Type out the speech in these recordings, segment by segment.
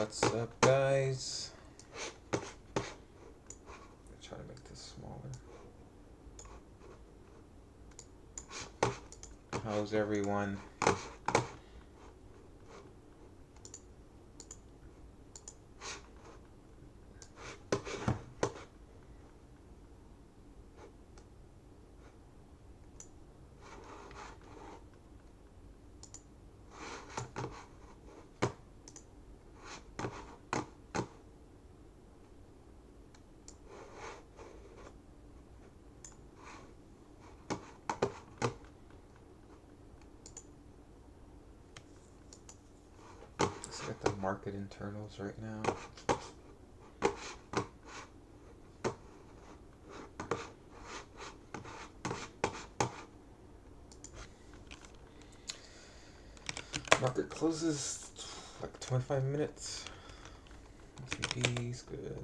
What's up, guys? Try to make this smaller. How's everyone? Let's get the market internals right now. Market closes like 25 minutes. S&P's good.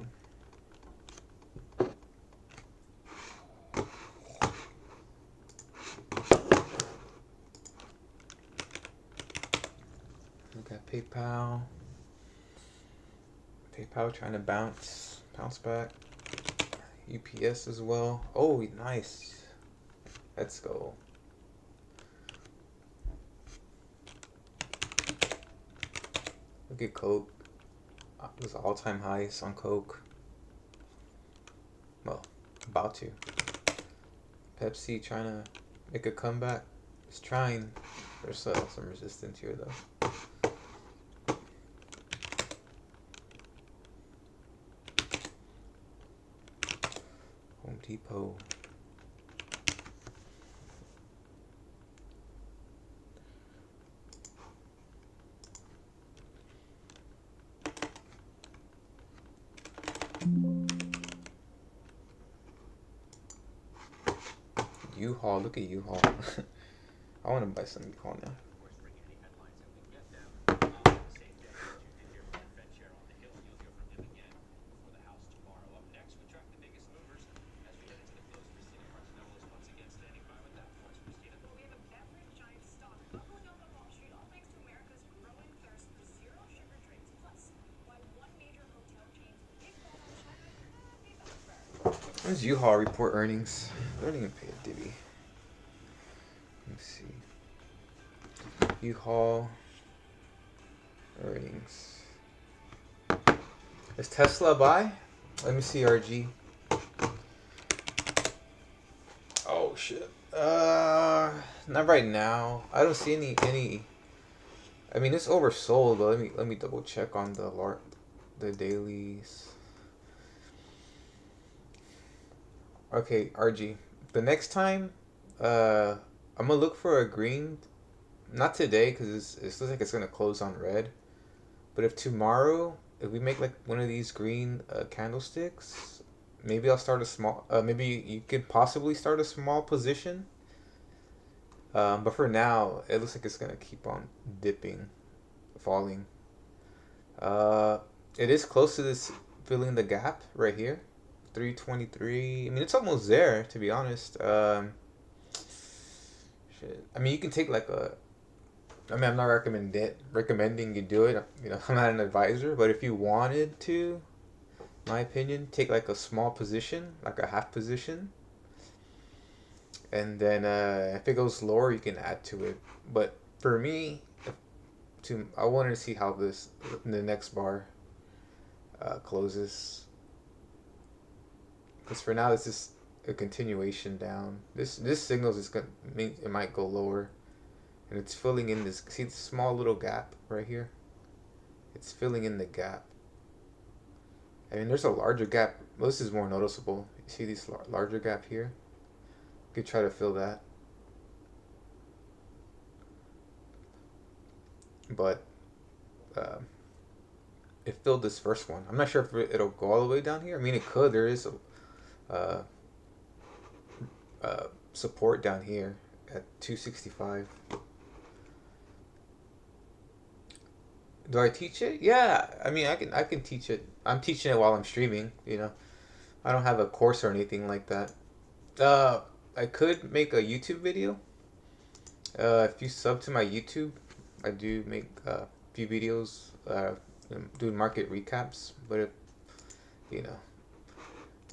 We got PayPal. PayPal trying to bounce back. UPS as well. Oh, nice. Let's go. Look at Coke. It was all-time highs on Coke. Well, about to. Pepsi trying to make a comeback. It's trying. There's some resistance here though. Home Depot. U-Haul, look at U-Haul. I want to buy some U-Haul now. When's U-Haul report earnings? They don't even pay a divvy. Let's see. U-Haul earnings. Is Tesla a buy? Let me see RG. Oh shit. Not right now. I don't see any. I mean, it's oversold, but let me double check on the dailies. Okay, RG. The next time, I'm gonna look for a green. Not today, because it looks like it's gonna close on red. But if tomorrow, if we make like one of these green candlesticks, maybe I'll start a small. Maybe you could possibly start a small position. But for now, it looks like it's gonna keep on dipping, falling. It is close to this filling the gap right here. 323. I mean, it's almost there, to be honest. Shit. I mean, you can take like a. I mean, I'm not recommending you do it. You know, I'm not an advisor, but if you wanted to, my opinion, take like a small position, like a half position, and then if it goes lower, you can add to it. But for me, I wanted to see how the next bar closes. Because for now, it's just a continuation down. This signals it might go lower, and it's filling in this. See this small little gap right here? It's filling in the gap. I mean, there's a larger gap. Well, this is more noticeable. You see this larger gap here? You could try to fill that, but it filled this first one. I'm not sure if it'll go all the way down here. I mean, it could. There is a support down here at 265. Do I teach it? Yeah, I mean, I can teach it. I'm teaching it while I'm streaming. You know, I don't have a course or anything like that. I could make a YouTube video. If you sub to my YouTube, I do make a few videos. doing market recaps. But if, you know,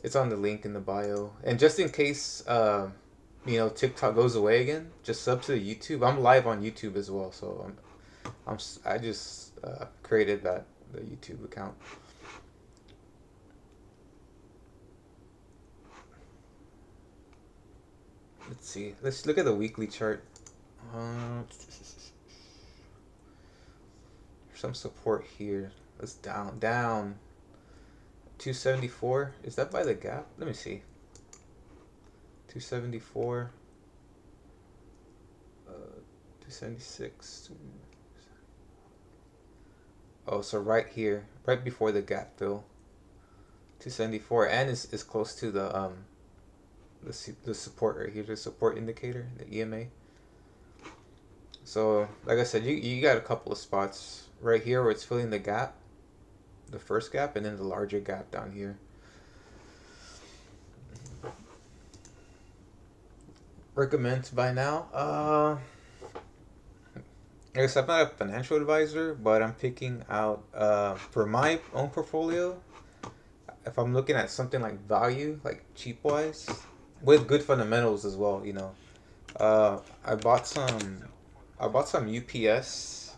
it's on the link in the bio. And just in case, TikTok goes away again, just sub to the YouTube. I'm live on YouTube as well, so I just created the YouTube account. Let's see. Let's look at the weekly chart. Some support here. Let's down. 274. Is that by the gap? Let me see. 274. 276. Oh, so right here, right before the gap fill. 274, and is close to the support right here, the support indicator, the EMA. So, like I said, you got a couple of spots right here where it's filling the gap, the first gap, and then the larger gap down here. Recommend to buy now? I guess I'm not a financial advisor, but I'm picking out, for my own portfolio, if I'm looking at something like value, like cheap wise, with good fundamentals as well, I bought some UPS.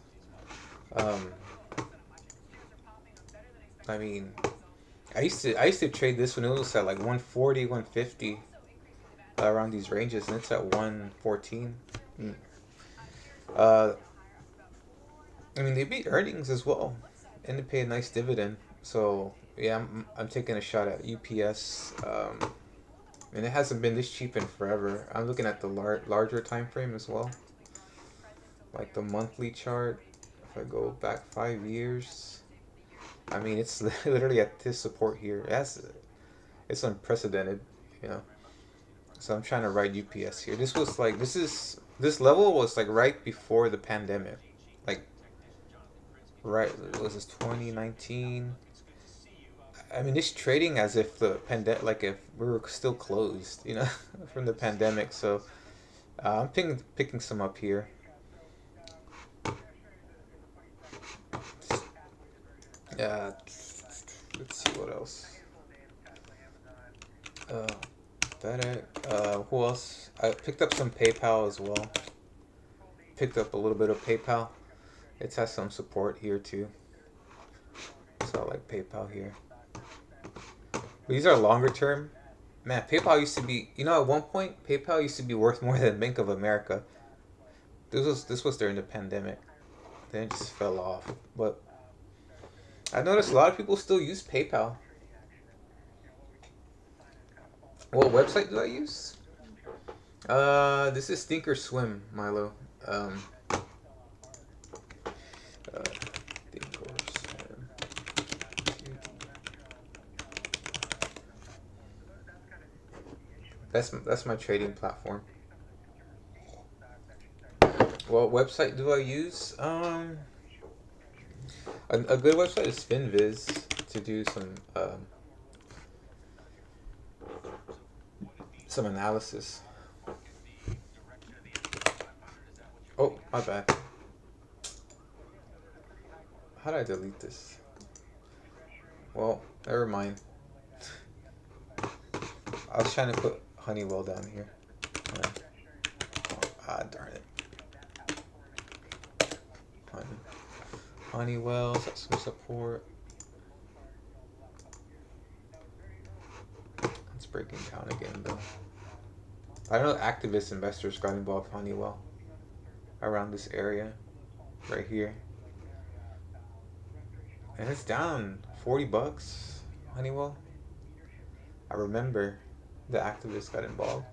I mean, I used to trade this when it was at like 140, 150, around these ranges, and it's at 114. Uh, I mean, they beat earnings as well, and they pay a nice dividend. So yeah, I'm taking a shot at UPS. And it hasn't been this cheap in forever. I'm looking at the larger time frame as well, like the monthly chart. If I go back 5 years, I mean it's literally at this support here. It's unprecedented, you know. So I'm trying to ride UPS here. This level was like right before the pandemic, like right, was this 2019? I mean, it's trading as if the pandemic, like if we were still closed, from the pandemic. So I'm picking some up here. Let's see what else. FedEx. Who else? I picked up some PayPal as well. Picked up a little bit of PayPal. It has some support here too. So I like PayPal here. These are longer term. Man, PayPal used to be, at one point, PayPal used to be worth more than Bank of America. This was during the pandemic. Then it just fell off. But I noticed a lot of people still use PayPal. What website do I use? This is Thinkorswim, Milo. Thinkorswim. That's my trading platform. What website do I use? A good website is Finviz to do some analysis. Oh, my bad. How did I delete this? Well, never mind. I was trying to put Honeywell down here. Darn it. Honeywell's got some support. It's breaking down again though. I know activist investors got involved with Honeywell around this area right here. And it's down $40, Honeywell. I remember the activists got involved.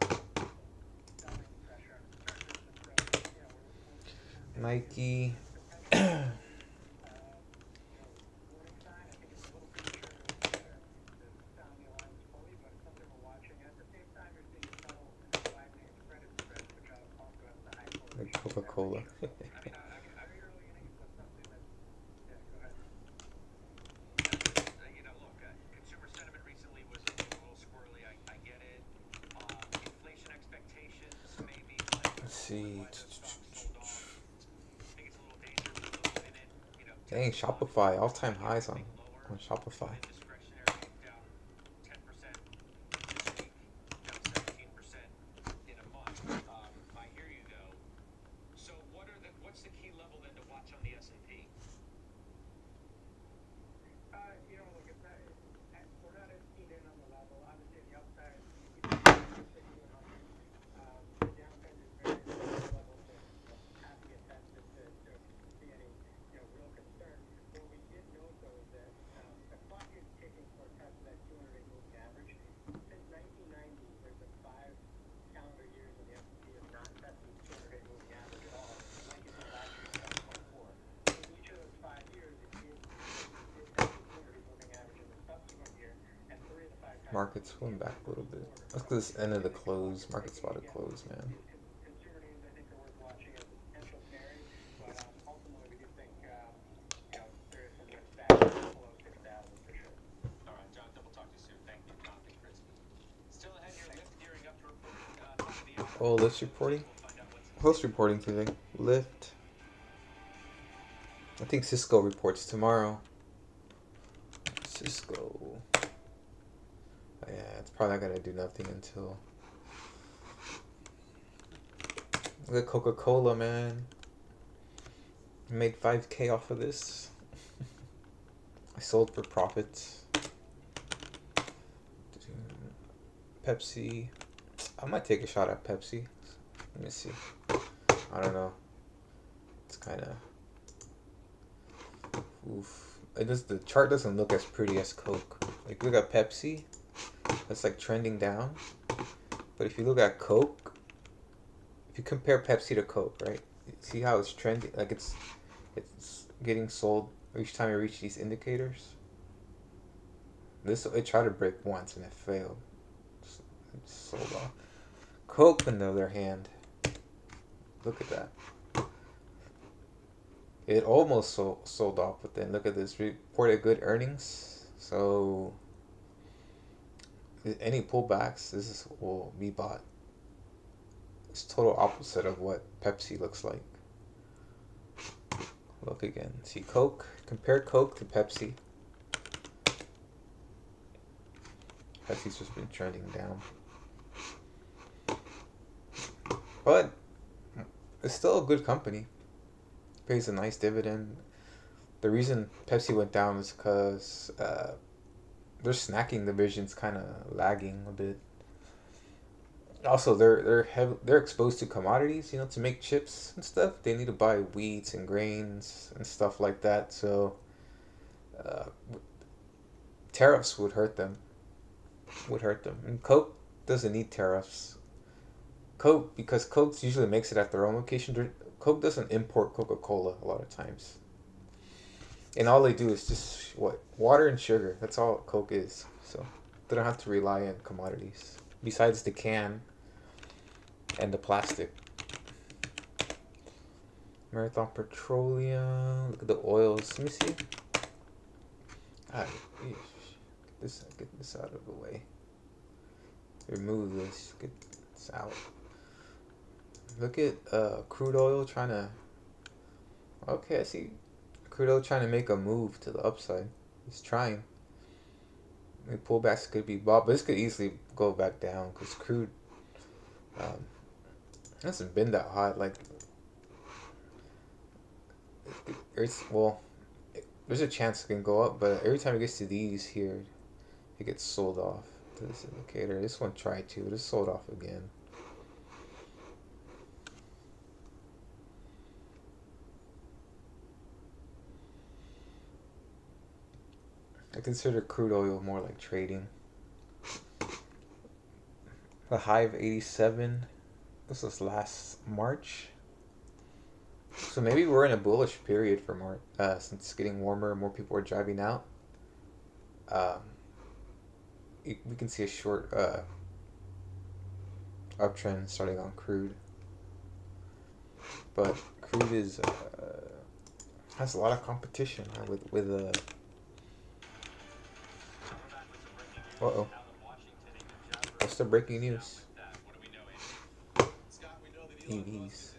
Nike. Like Coca-Cola. Let's see. Dang, Shopify, all-time highs on Shopify. Market's pulling back a little bit. That's because it's end of the close. Market's about to close, man. Oh, Lyft's reporting? Who's reporting today? Lyft. I think Cisco reports tomorrow. Cisco. Yeah, it's probably not gonna do nothing until. Look at Coca-Cola, man. I made 5K off of this. I sold for profits. Pepsi. I might take a shot at Pepsi. Let me see. I don't know. It's kind of. Oof. The chart doesn't look as pretty as Coke. Like, look at Pepsi. That's like trending down. But if you look at Coke, if you compare Pepsi to Coke, right? See how it's trending? Like it's getting sold each time you reach these indicators. It tried to break once and it failed. It's sold off. Coke, on the other hand, look at that. It almost sold off, but then look at this. Reported good earnings. So any pullbacks, will be bought. It's total opposite of what Pepsi looks like. Look again. See Coke. Compare Coke to Pepsi. Pepsi's just been trending down. But it's still a good company. Pays a nice dividend. The reason Pepsi went down is because their snacking division's kind of lagging a bit. Also, they're exposed to commodities. To make chips and stuff, they need to buy wheat and grains and stuff like that. So uh, tariffs would hurt them. And Coke doesn't need tariffs. Because Coke usually makes it at their own location. Coke doesn't import Coca-Cola a lot of times. And all they do is just water and sugar. That's all Coke is. So they don't have to rely on commodities besides the can and the plastic. Marathon Petroleum. Look at the oils. Let me see. Get this out of the way. Remove this. Get this out. Look at crude oil trying to. Okay, I see. Crude oil trying to make a move to the upside. It's trying. Pullbacks could be bought, but this could easily go back down because crude hasn't been that hot. Like, there's a chance it can go up, but every time it gets to these here, it gets sold off to this indicator. This one tried to, but it's sold off again. I consider crude oil more like trading. The high of 87. This was last March. So maybe we're in a bullish period for March, since it's getting warmer, more people are driving out. We can see a short uptrend starting on crude. But crude has a lot of competition with uh-oh. What's the breaking news? EVs.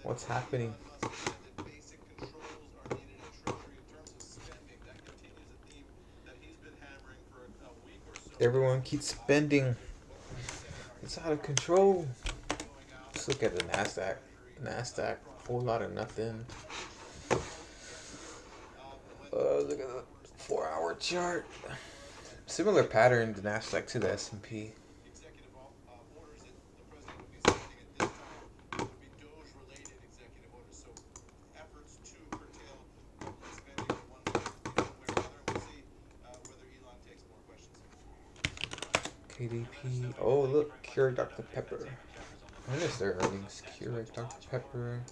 What's happening? Everyone keeps spending. It's out of control. Let's look at the Nasdaq. Nasdaq, whole lot of nothing. Look at the 4-hour chart. Similar pattern to Nasdaq to the S&P. KDP. Oh, look, Keurig Dr. Pepper. When is their earnings? Keurig Dr. Pepper.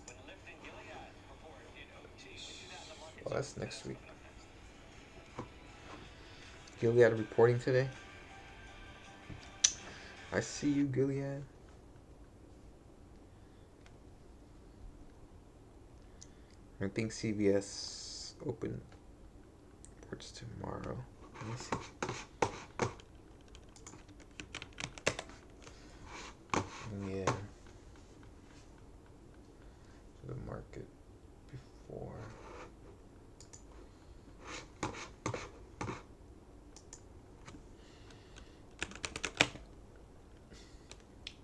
Oh, that's next week. Gilead reporting today. I see you, Gilead. I think CVS open reports tomorrow. Let me see. Yeah. The market before.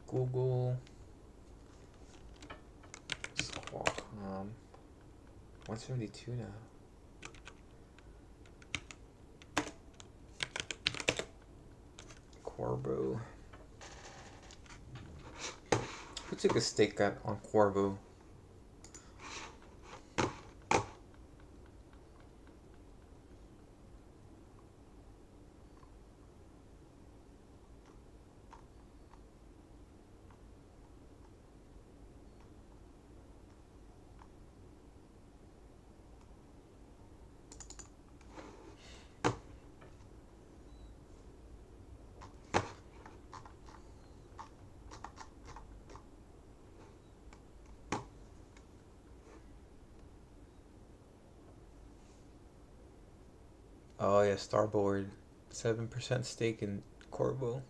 Google. Qualcomm. 172 now. Qorvo. Who took a stake on Qorvo? Oh yeah, Starboard. 7% stake in Qorvo.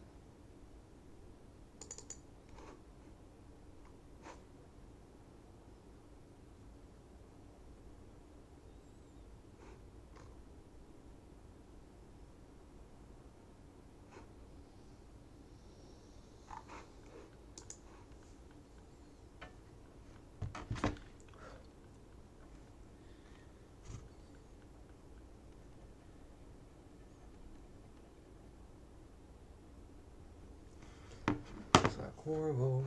Qorvo.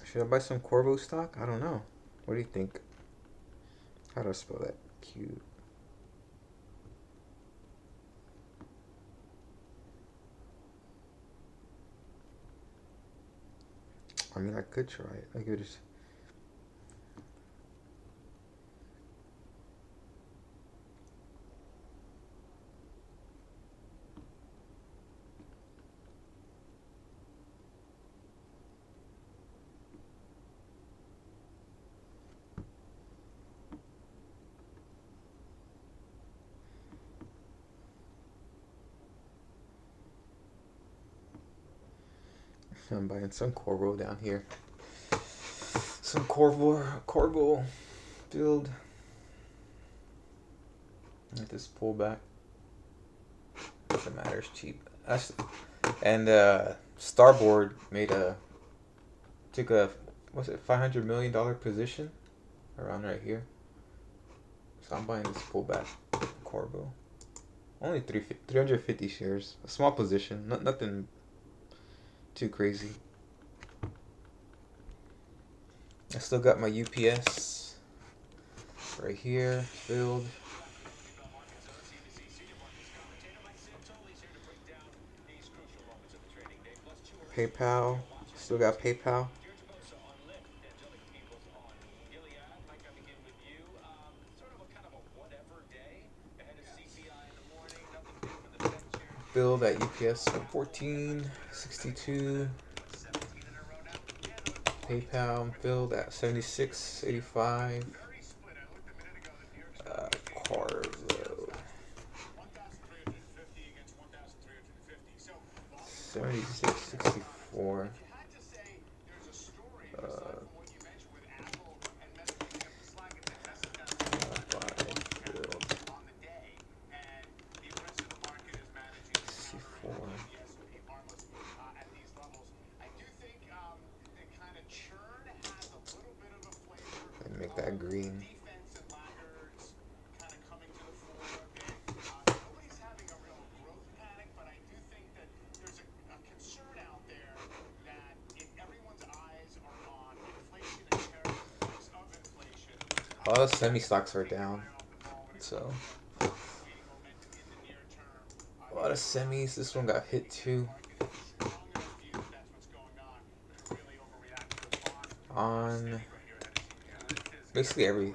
Should I buy some Qorvo stock? I don't know. What do you think? How do I spell that? Q. I mean, I could try it. I could just. I'm buying some Qorvo down here. Some Qorvo build. Let this pullback. Doesn't matter, it's cheap. And Starboard took a $500 million position around right here. So I'm buying this pullback Qorvo. Only 350 shares. A small position. Nothing too crazy. I still got my UPS right here filled. PayPal. Still got PayPal. Build at UPS 14.62. PayPal build at 76.85. 76, 64. Uh, buy, build, 64. And make that green. A lot of semi stocks are down, so a lot of semis. This one got hit too. On basically every.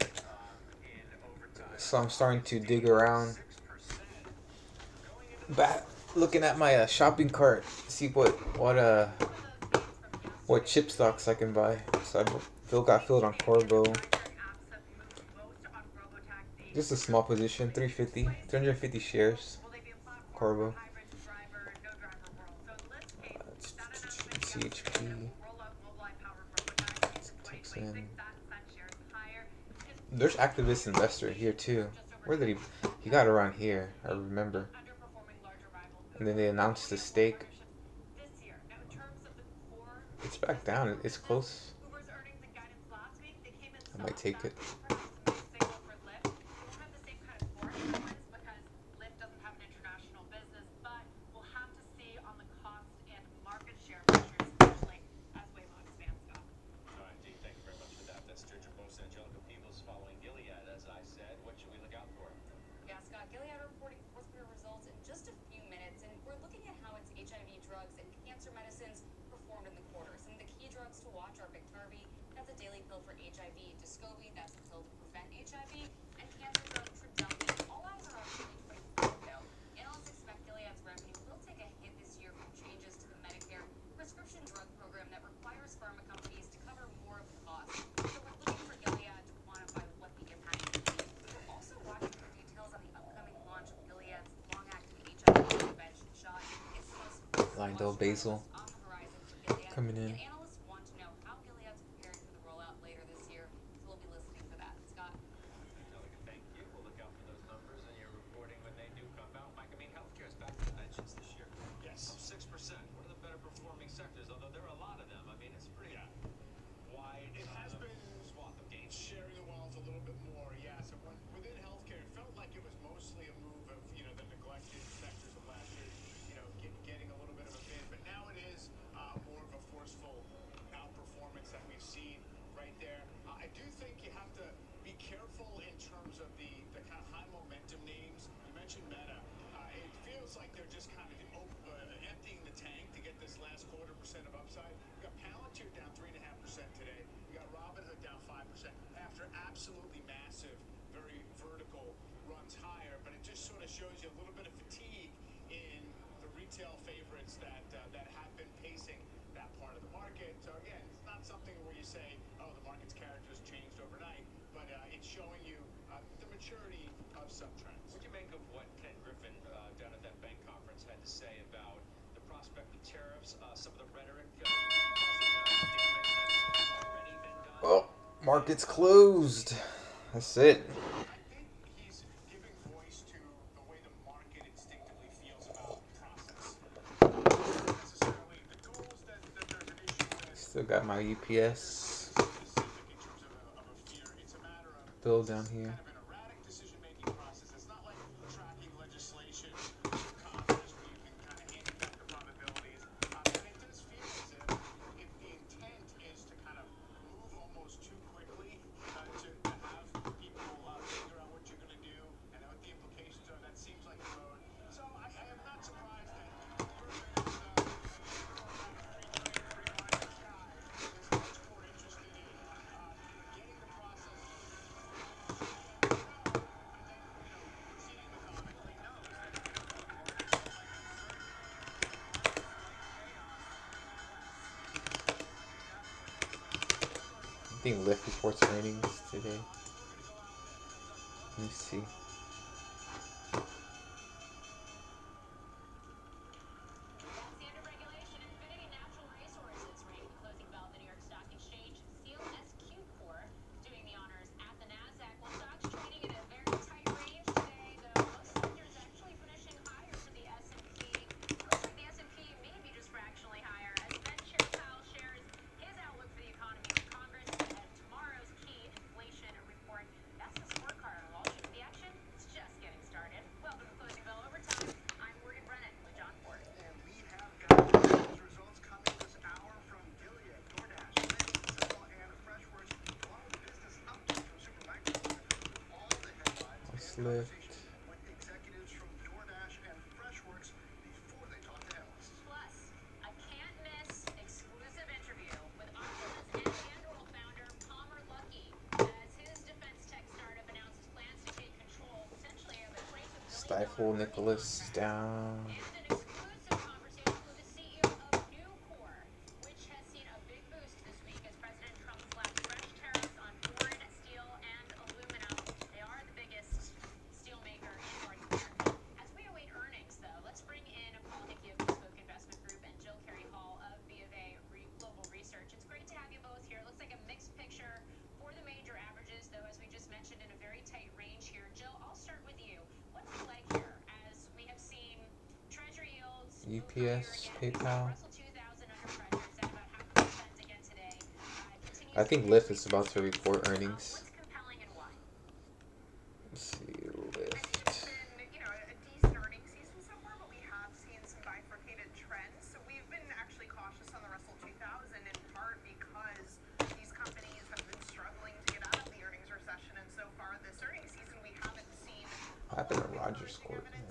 So I'm starting to dig around, back looking at my shopping cart, see what chip stocks I can buy. So got filled on Corvo. Just a small position, 350 shares. Corvo. CHP. Texan. There's activist investor here too. Where did he got around here, I remember. And then they announced the stake. It's back down. It's close. I might take it. Lyndell Basil coming in. Oh, market's closed. That's it. Still got my UPS bill down here. I think Lyft reports earnings today. Let me see. Lyft. Stifle Nicholas down. UPS, PayPal. I think Lyft is about to report earnings. Let's see, Lyft. What happened to Rogers Corp, man?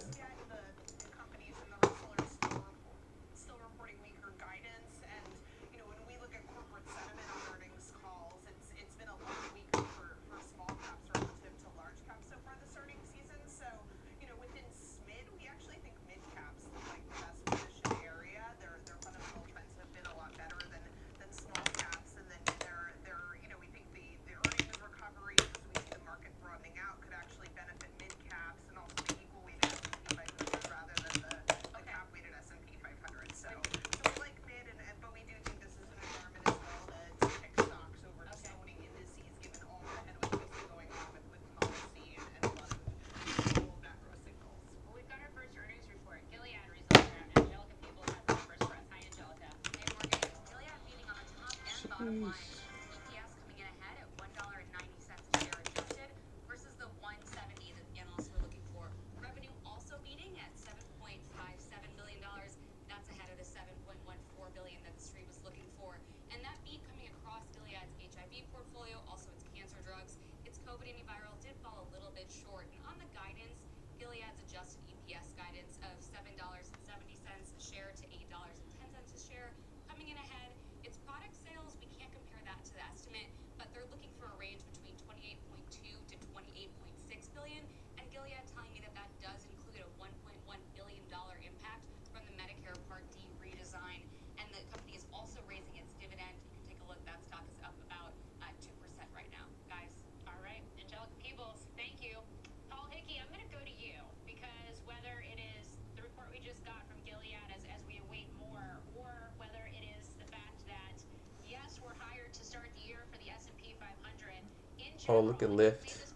Oh, look at Lyft.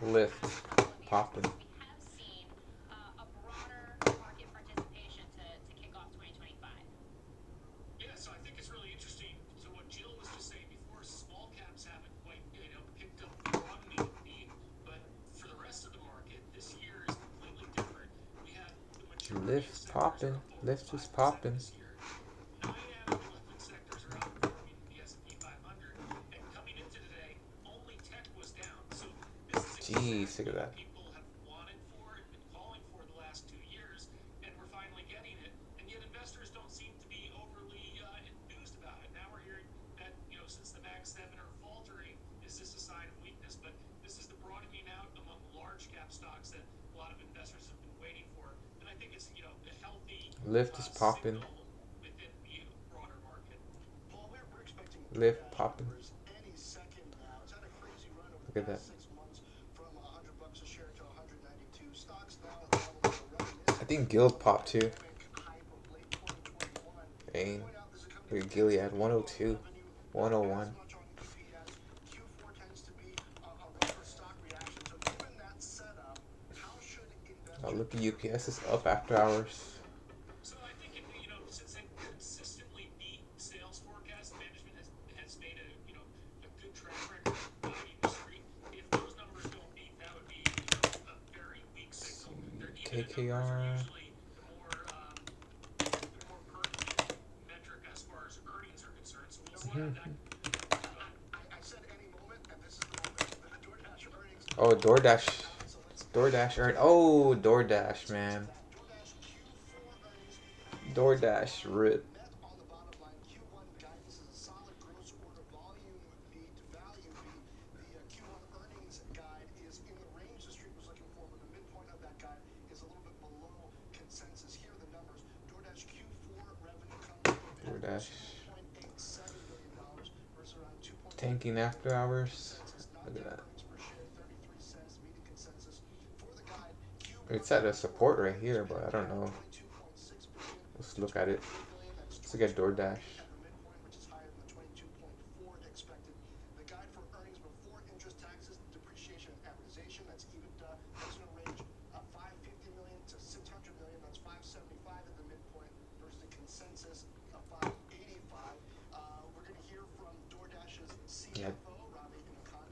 Lyft popping. Lyft popping. Lyft is popping. Jeez, look at that. Lyft is popping. Lyft popping. Look at that. I think Guild popped too. Dang. Look at Gilead, 102. 101. Oh, look at UPS is up after hours. KKR. Oh, DoorDash. DoorDash earned. Oh, DoorDash, man. DoorDash rip. DoorDash tanking after hours. Look at that. It's at a support right here, but I don't know. Let's look at it. Let's look at DoorDash. Yeah,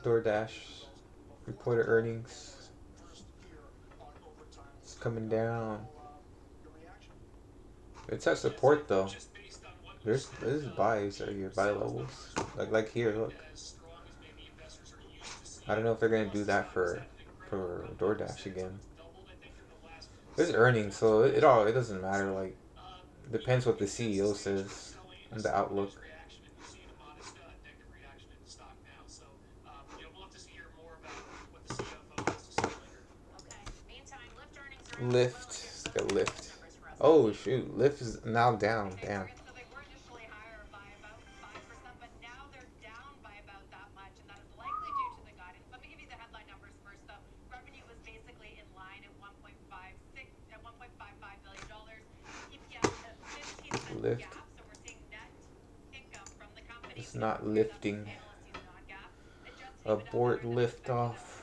DoorDash reported earnings. It's coming down. It's at support though. There's buys right here, buy levels. Like here, look. I don't know if they're gonna do that for DoorDash again. There's earnings, so it doesn't matter. Like depends what the CEO says and the outlook. Lyft, it's like a Lyft. Oh shoot, Lyft is now down. Damn. Lyft. It's not lifting. Abort lift off.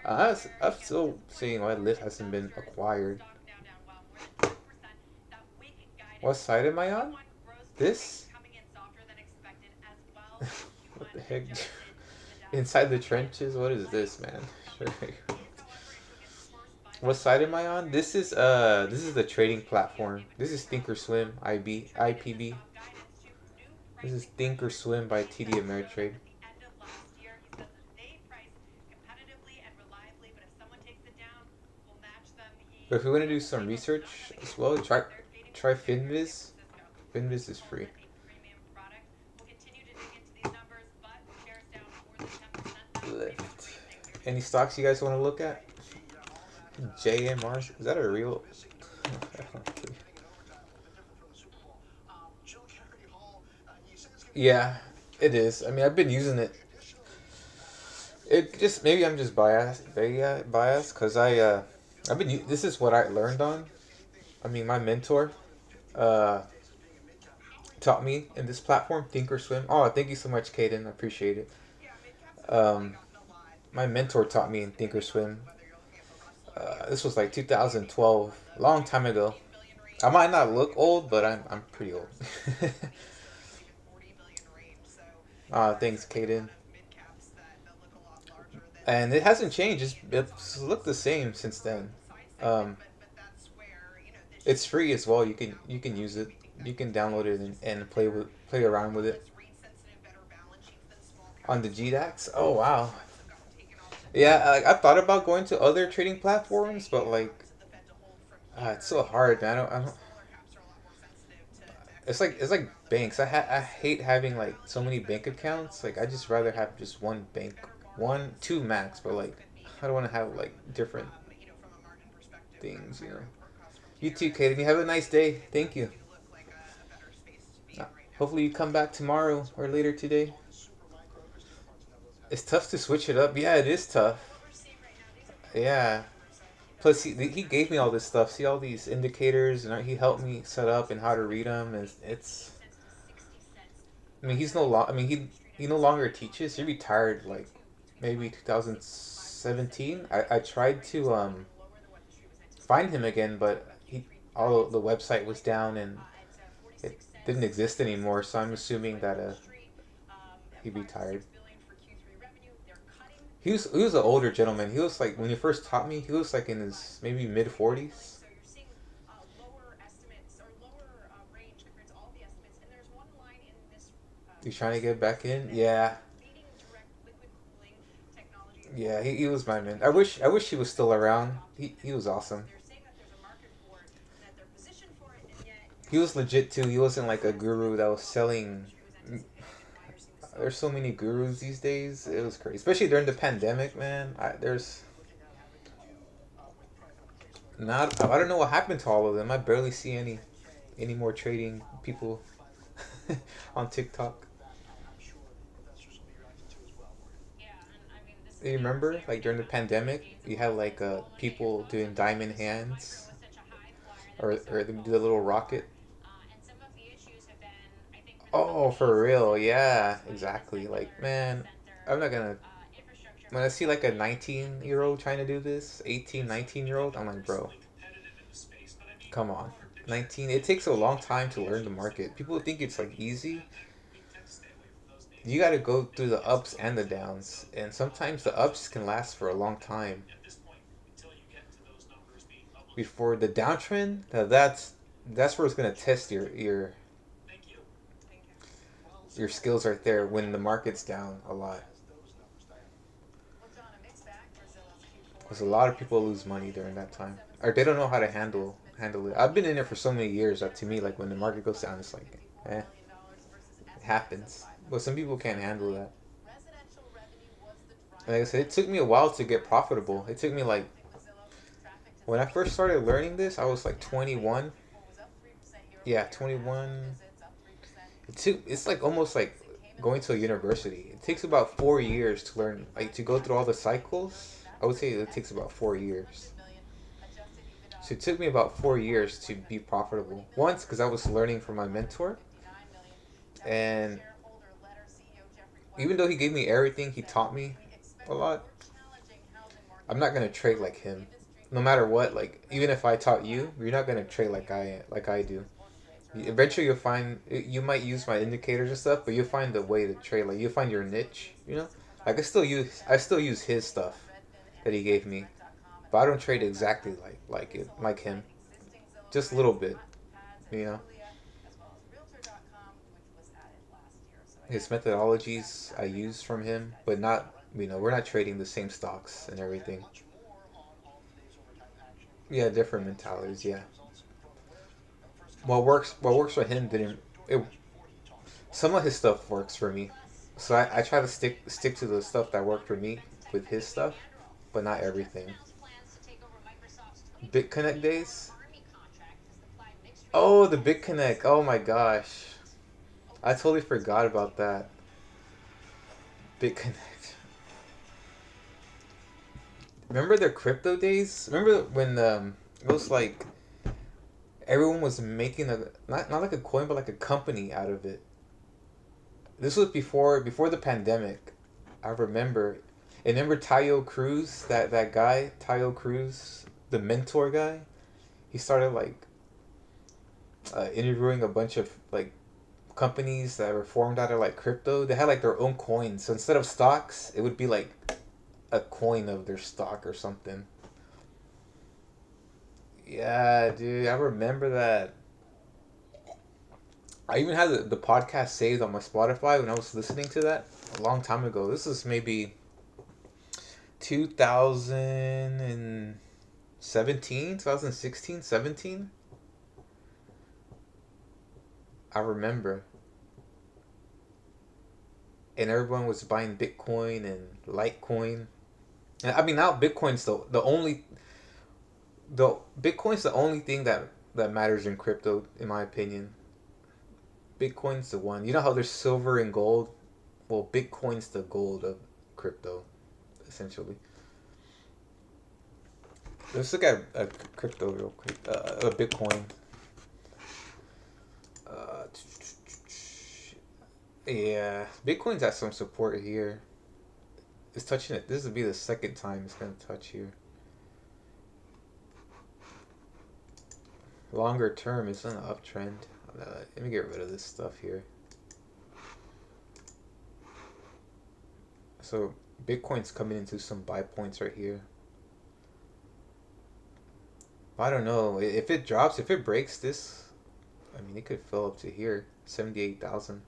I'm still seeing why Lyft hasn't been acquired. What side am I on? This? What the heck? Inside the trenches? What is this, man? Sure. What side am I on? This is the trading platform. This is Thinkorswim IPB. This is Thinkorswim by TD Ameritrade. But if we want to do some research as well, try Finviz. Finviz is free. Lyft. Any stocks you guys want to look at? JMR. Is that a real? Yeah, it is. I mean, I've been using it. It just maybe I'm just biased, very biased, cause I've been this is what I learned on. I mean, my mentor uh taught me in this platform, Thinkorswim. Oh, thank you so much, Caden. I appreciate it. Um, my mentor taught me in Thinkorswim. This was like 2012, a long time ago. I might not look old, but I'm pretty old. Thanks, Caden. And it hasn't changed. It's looked the same since then. Um, it's free as well. You can use it. You can download it and play around with it on the GDAX. Oh wow. Yeah, I've thought about going to other trading platforms, but like, it's so hard, man. I don't. It's like banks. I hate having like so many bank accounts. Like I just rather have just one bank, one two max. But like, I don't want to have like different things. You too, Kaden. You have a nice day. Thank you. Uh, Hopefully you come back tomorrow or later today. It's tough to switch it up. Yeah, it is tough. Yeah. Plus, he gave me all this stuff. See all these indicators, and he helped me set up and how to read them. It's I mean, he's no long. I mean, he no longer teaches. He retired like maybe 2017. I tried to find him again, but all the website was down and it didn't exist anymore. So I'm assuming that he retired. He was an older gentleman. He was like when he first taught me. He was like in his maybe mid 40s. He's trying to get back in. Yeah, Yeah, he was my man. I wish he was still around. He was awesome. He was legit too. He wasn't like a guru that was selling. There's so many gurus these days. It was crazy, especially during the pandemic, man. There's not. I don't know what happened to all of them. I barely see any more trading people on TikTok. You remember, like during the pandemic, you had like people doing diamond hands, or they do the little rocket. Oh, for real? Yeah, exactly. Like, man, I'm not gonna. When I see like a 19-year-old trying to do this, 18, 19-year-old, I'm like, bro, come on. 19, it takes a long time to learn the market. People think it's like easy. You got to go through the ups and the downs, and sometimes the ups can last for a long time. Before the downtrend, that's where it's gonna test your skills right there when the market's down a lot. Because a lot of people lose money during that time, or they don't know how to handle it. I've been in it for so many years that to me, like when the market goes down, it's like, eh, it happens. But some people can't handle that. And like I said, it took me a while to get profitable. It took me like when I first started learning this, I was like 21. Yeah, 21. It's like almost like going to a university. It takes about 4 years to learn, like to go through all the cycles. I would say it takes about 4 years. So it took me about 4 years to be profitable. Once, because I was learning from my mentor, and even though he gave me everything, he taught me a lot. I'm not gonna trade like him, no matter what. Like even if I taught you, you're not gonna trade like I do. Eventually, you'll find you might use my indicators and stuff, but you'll find a way to trade. Like you'll find your niche. Like I still use his stuff that he gave me, but I don't trade exactly like him. Just a little bit. You know, his methodologies I use from him, but not. We're not trading the same stocks and everything. Yeah, different mentalities. Yeah, what works for him didn't. It, some of his stuff works for me, so I try to stick to the stuff that worked for me with his stuff, but not everything. BitConnect days. Oh, the BitConnect. Oh my gosh, I totally forgot about that. BitConnect. Remember the crypto days? Remember when it was like everyone was making a not like a coin but like a company out of it. This was before the pandemic. I remember. And remember Tayo Cruz, that guy, Tayo Cruz, the mentor guy. He started like interviewing a bunch of like companies that were formed out of like crypto. They had like their own coins. So instead of stocks, it would be like a coin of their stock or something. Yeah, dude, I remember that. I even had the podcast saved on my Spotify when I was listening to that a long time ago. This is maybe 2017, 2016, 17. I remember. And everyone was buying Bitcoin and Litecoin. And I mean, now Bitcoin's the only thing that matters in crypto, in my opinion. Bitcoin's the one. You know how there's silver and gold? Well, Bitcoin's the gold of crypto, essentially. Let's look at crypto real quick. Bitcoin. Uh, yeah, Bitcoin's at some support here. It's touching it. This will be the second time it's gonna touch here. Longer term, it's on an uptrend. Let me get rid of this stuff here. So Bitcoin's coming into some buy points right here. I don't know if it drops. If it breaks this, I mean, it could fill up to here, 78,000.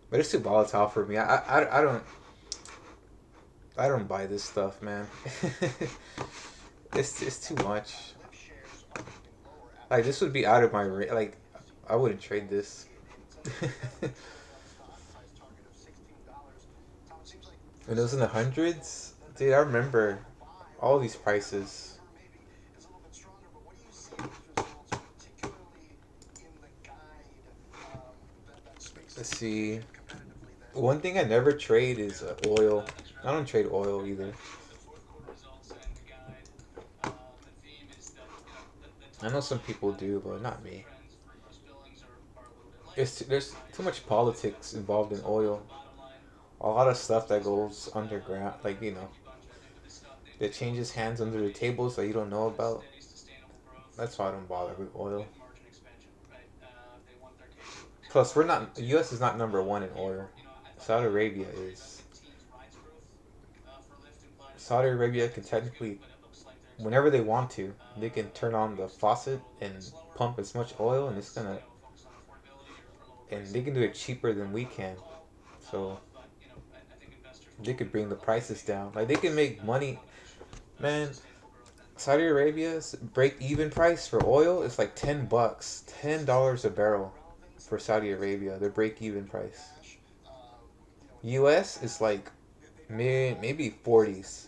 But it's too volatile for me. I don't. I don't buy this stuff, man. It's too much. Like this would be out of my like I wouldn't trade this. When it was in the hundreds, dude, I remember all these prices. Let's see. One thing I never trade is oil. I don't trade oil either. I know some people do, but not me. There's too much politics involved in oil. A lot of stuff that goes underground, like that changes hands under the tables that you don't know about. That's why I don't bother with oil. Plus, we're not. The U.S. is not number one in oil. Saudi Arabia is. Saudi Arabia can technically, whenever they want to, they can turn on the faucet and pump as much oil, and it's gonna, and they can do it cheaper than we can. So they could bring the prices down. Like they can make money, man. Saudi Arabia's break even price for oil is like $10, $10 a barrel for Saudi Arabia. Their break even price. U.S. is like maybe 40s.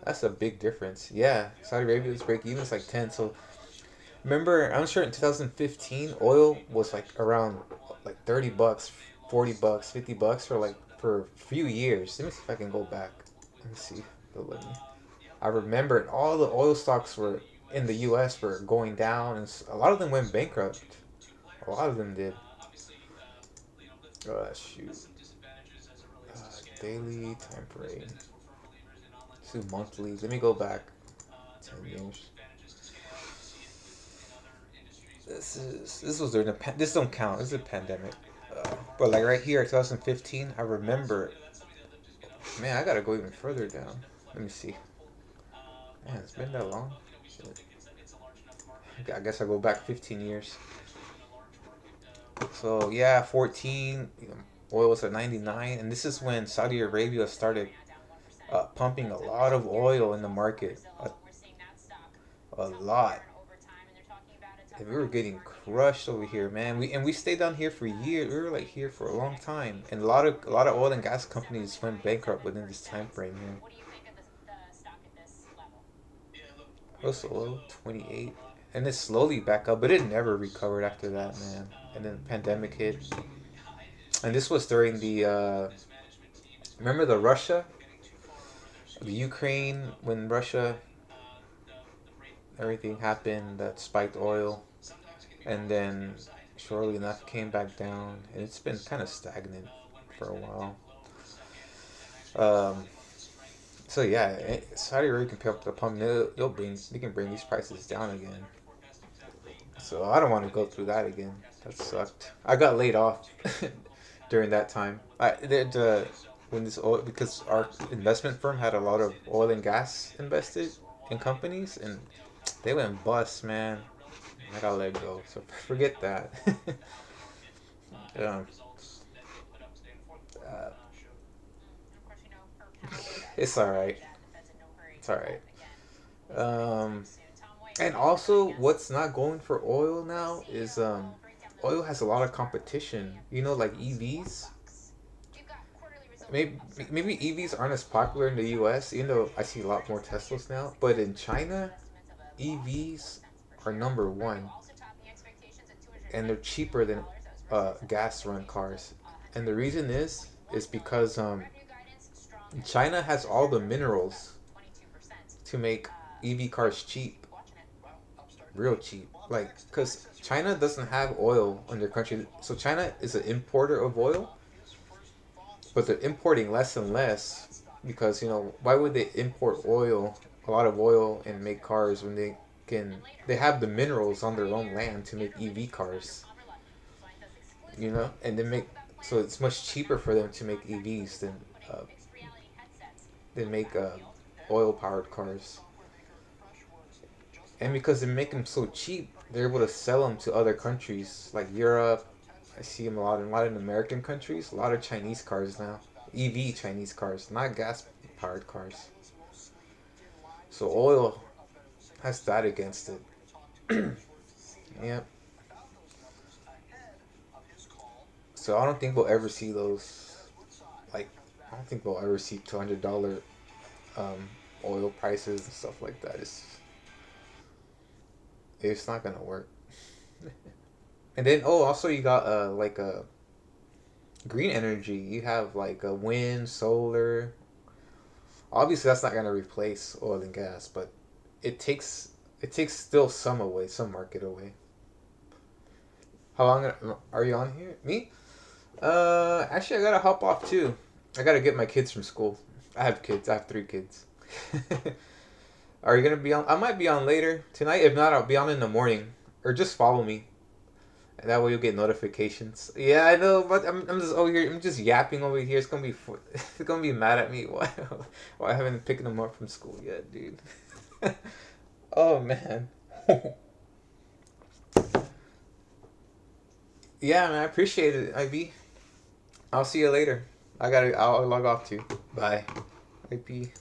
That's a big difference. Yeah, Saudi Arabia's break even is like 10. So remember, I'm sure in 2015, oil was like around like $30, $40, $50 for for a few years. Let me see if I can go back. Let me see. Let me. I remember all the oil stocks were in the U.S. were going down, and a lot of them went bankrupt. A lot of them did. Shoot. Daily time frame. To monthly. Let me go back 10 years. This was during this don't count. This is a pandemic. But like right here, 2015, I remember. Man, I gotta go even further down. Let me see. Man, it's been that long. Shit. I guess I go back 15 years. So yeah, 14. Oil was at 99, and this is when Saudi Arabia started pumping a lot of oil in the market. A lot. And we were getting crushed over here, man. We stayed down here for years. We were like here for a long time, and a lot of oil and gas companies went bankrupt within this time frame here. It was low, 28, and it slowly back up, but it never recovered after that, man. And then the pandemic hit, and this was during the remember the Ukraine when Russia everything happened that spiked oil, and then shortly enough came back down, and it's been kind of stagnant for a while. Um, so yeah, Saudi Arabia can pick up the pump. They can bring these prices down again. So I don't want to go through that again. That sucked. I got laid off during that time. When this oil because our investment firm had a lot of oil and gas invested in companies, and they went bust, man. I got let go. So forget that. um, uh, it's all right. It's all right. Um, and also, what's not going for oil now is oil has a lot of competition. Like EVs. Maybe maybe EVs aren't as popular in the U.S. Even though I see a lot more Teslas now, but in China, EVs are number one, and they're cheaper than gas run cars. And the reason is because China has all the minerals to make EV cars cheap, real cheap. Like, because China doesn't have oil in their country, so China is an importer of oil, but they're importing less and less because why would they import oil, a lot of oil, and make cars when they have the minerals on their own land to make EV cars, and they make so it's much cheaper for them to make EVs uh, than make oil powered cars. And because they make them so cheap, they're able to sell them to other countries like Europe. I see them a lot in American countries. A lot of Chinese cars now, EV Chinese cars, not gas powered cars. So oil has that against it. Yep. So I don't think we'll ever see those. Like, I don't think we'll ever see $200 um, oil prices and stuff like that. It's not gonna work. And then also you got like a green energy. You have like a wind, solar. Obviously, that's not gonna replace oil and gas, but it takes it takes still some away, some market away. How long are you on here? Me? Actually, I gotta hop off too. I gotta get my kids from school. I have kids. I have three kids. Are you gonna be on? I might be on later tonight. If not, I'll be on in the morning. Or just follow me. And that way you'll get notifications. Yeah, I know, but I'm just over here. I'm just yapping over here. It's gonna be it's gonna be mad at me. Why I haven't picked them up from school yet, dude? Oh man. Yeah, man. I appreciate it, IB. I'll see you later. I'll log off too. Bye. IP.